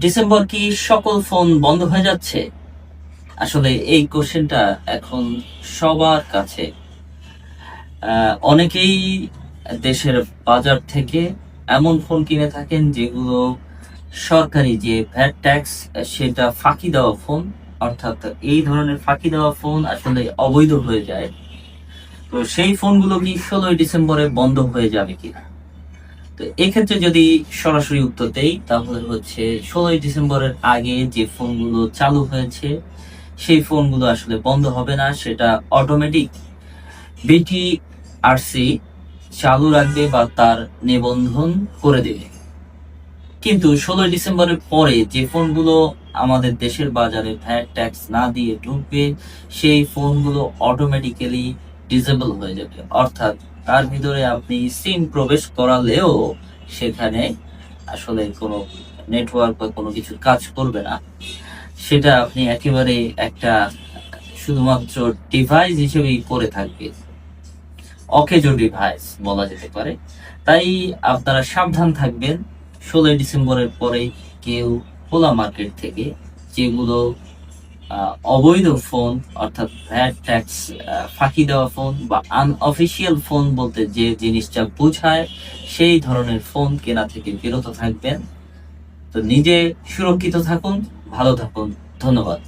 December কি সকল phone বন্ধ হয়ে যাচ্ছে? আসলে এই কোশ্চেনটা এখন সবার কাছে। অনেকেই দেশের বাজার থেকে এমন ফোন কিনে থাকেন যেগুলো সরকারি যে ভ্যাট ট্যাক্স সেটা ফাঁকি দেওয়া ফোন। অর্থাৎ এই ধরনের ফাঁকি দেওয়া ফোন আসলে অবৈধ হয়ে যায়। তো সেই ফোনগুলো কি 16ই ডিসেম্বরে বন্ধ হয়ে যাবে কিনা? তো এক্ষেত্রে যদি সরাসরি উত্তর দেই তাহলে হচ্ছে 16ই ডিসেম্বরের আগে যে ফোনগুলো চালু হয়েছে সেই ফোনগুলো আসলে বন্ধ হবে না, সেটা অটোমেটিক বিটিআরসি চালু রাখবে বা তার নিবন্ধন করে দেবে। কিন্তু 16ই ডিসেম্বরের পরে যে ফোনগুলো আমাদের দেশের বাজারে ভ্যাট ট্যাক্স না দিয়ে ঢুকবে সেই ফোনগুলো অটোমেটিক্যালি ডিসেবল হয়ে যাবে। অর্থাৎ তার ভিতরে আপনি সিম প্রবেশ করালেও সেখানে আসলে কোনো নেটওয়ার্ক বা কোনো কিছু কাজ করবে না। সেটা আপনি একেবারে একটা শুধুমাত্র ডিভাইস হিসেবেই করে থাকবে, অকেজো ডিভাইস বলা যেতে পারে। তাই আপনারা সাবধান থাকবেন। 16ই ডিসেম্বরের পরে কেউ খোলা মার্কেট থেকে যেগুলো অবৈধ ফোন, অর্থাৎ ভ্যাট ট্যাক্স ফাঁকি দেওয়া ফোন বা আনঅফিসিয়াল ফোন বলতে যে জিনিসটা বোঝায় সেই ধরনের ফোন কেনা থেকে বিরত থাকবেন। তো নিজে সুরক্ষিত থাকুন, ভালো থাকুন। ধন্যবাদ।